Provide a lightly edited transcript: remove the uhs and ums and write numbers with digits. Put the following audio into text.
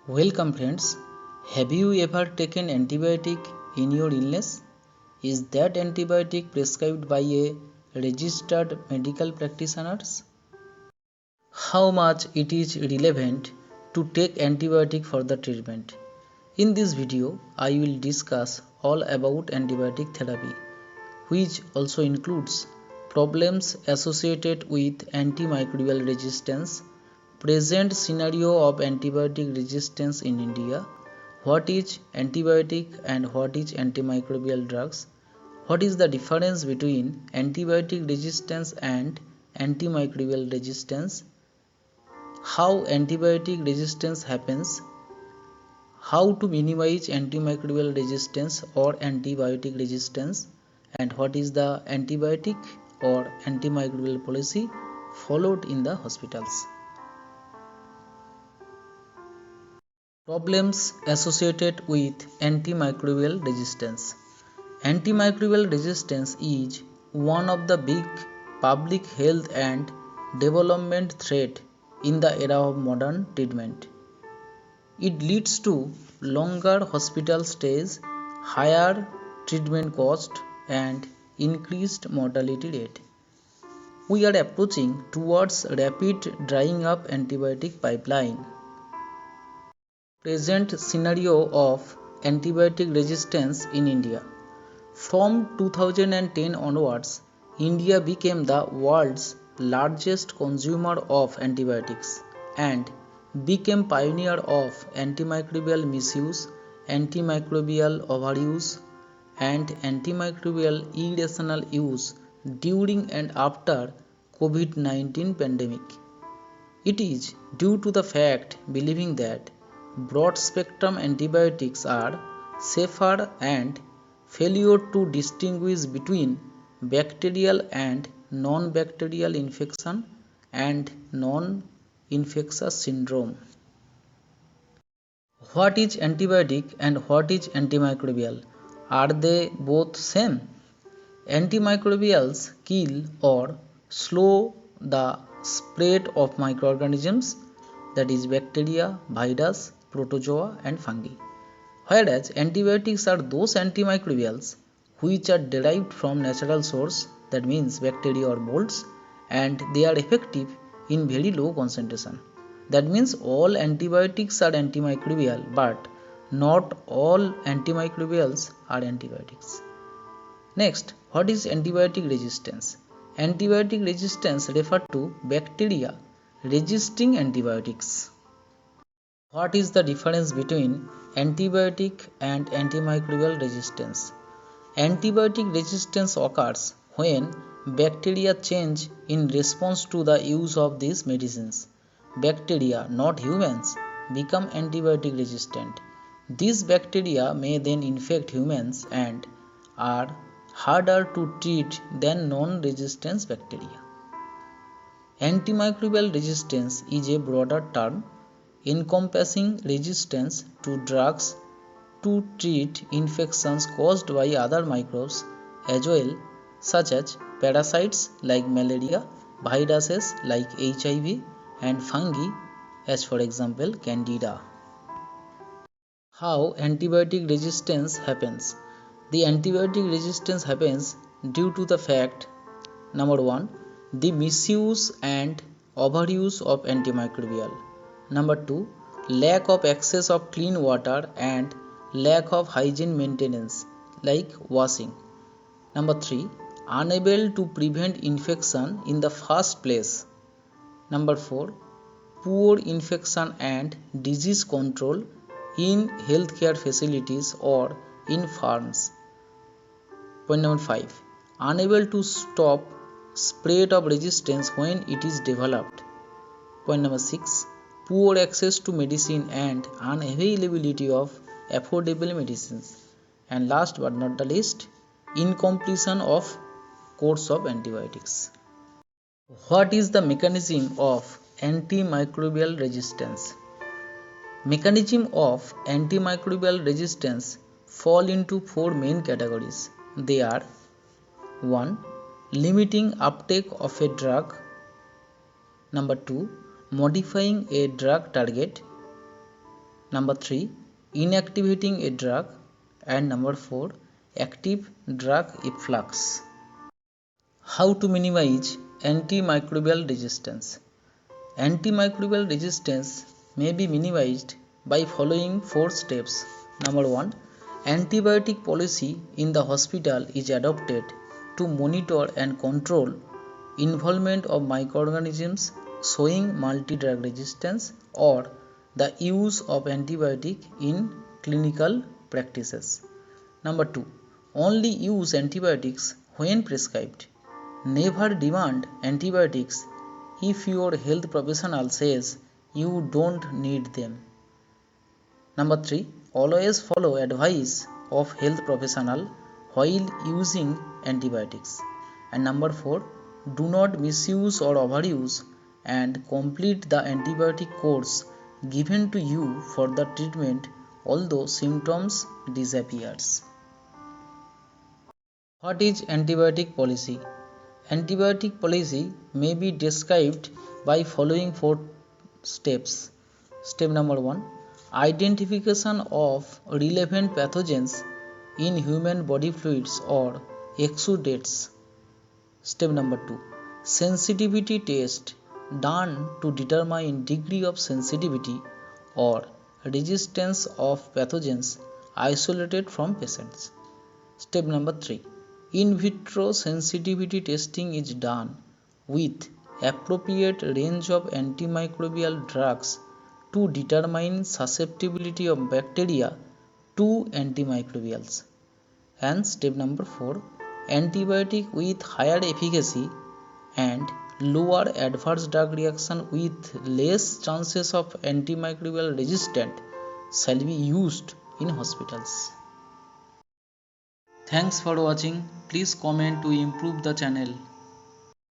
Welcome friends. Have you ever taken antibiotic in your illness? Is that antibiotic prescribed by a registered medical practitioner? How much it is relevant to take antibiotic for the treatment? In this video, I will discuss all about antibiotic therapy, which also includes problems associated with antimicrobial resistance, present scenario of antibiotic resistance in India, what is antibiotic and what is antimicrobial drugs, what is the difference between antibiotic resistance and antimicrobial resistance, how antibiotic resistance happens, how to minimize antimicrobial resistance or antibiotic resistance, and what is the antibiotic or antimicrobial policy followed in the hospitals. Problems associated with antimicrobial resistance. Antimicrobial resistance is one of the big public health and development threat in the era of modern treatment. It leads to longer hospital stays, higher treatment cost, and increased mortality rate. We are approaching towards rapid drying up antibiotic pipeline. Present scenario of antibiotic resistance in India. From 2010 onwards, India became the world's largest consumer of antibiotics and became pioneer of antimicrobial misuse, antimicrobial overuse, and antimicrobial irrational use during and after COVID-19 pandemic. It is due to the fact believing that broad spectrum antibiotics are safer and failure to distinguish between bacterial and non-bacterial infection and non-infectious syndrome. What is antibiotic and what is antimicrobial? Are they both same? Antimicrobials kill or slow the spread of microorganisms, that is bacteria, virus, protozoa and fungi. Whereas antibiotics are those antimicrobials which are derived from natural source, that means bacteria or molds, and they are effective in very low concentration. That means all antibiotics are antimicrobial, but not all antimicrobials are antibiotics. Next, what is antibiotic resistance? Antibiotic resistance refers to bacteria resisting antibiotics. What is the difference between antibiotic and antimicrobial resistance? Antibiotic resistance occurs when bacteria change in response to the use of these medicines. Bacteria, not humans, become antibiotic resistant. These bacteria may then infect humans and are harder to treat than non-resistant bacteria. Antimicrobial resistance is a broader term encompassing resistance to drugs to treat infections caused by other microbes as well, such as parasites like malaria, viruses like HIV, and fungi, as for example Candida. How antibiotic resistance happens? The antibiotic resistance happens due to the fact number 1, the misuse and overuse of antimicrobial. Number 2, lack of access of clean water and lack of hygiene maintenance like washing. Number 3, unable to prevent infection in the first place. Number 4, poor infection and disease control in healthcare facilities or in farms. Point number 5, unable to stop spread of resistance when it is developed. Point number 6, poor access to medicine and unavailability of affordable medicines. And last but not the least, incompletion of course of antibiotics. What is the mechanism of antimicrobial resistance? Mechanism of antimicrobial resistance fall into 4 main categories. They are 1, limiting uptake of a drug. Number 2, modifying a drug target. Number 3, inactivating a drug. And number 4, active drug efflux. How to minimize antimicrobial resistance? Antimicrobial resistance may be minimized by following 4 steps. Number 1, antibiotic policy in the hospital is adopted to monitor and control involvement of microorganisms showing multi-drug resistance or the use of antibiotic in clinical practices. Number 2, only use antibiotics when prescribed. Never demand antibiotics if your health professional says you don't need them. Number 3, always follow advice of health professional while using antibiotics. And number 4, do not misuse or overuse and complete the antibiotic course given to you for the treatment although symptoms disappears. What is antibiotic policy? Antibiotic policy may be described by following 4 steps. Step number 1, identification of relevant pathogens in human body fluids or exudates. Step number 2, sensitivity test done to determine degree of sensitivity or resistance of pathogens isolated from patients. Step number 3, in vitro sensitivity testing is done with appropriate range of antimicrobial drugs to determine susceptibility of bacteria to antimicrobials. And step number 4, antibiotic with higher efficacy and lower adverse drug reaction with less chances of antimicrobial resistance shall be used in hospitals. Thanks for watching. Please comment to improve the channel.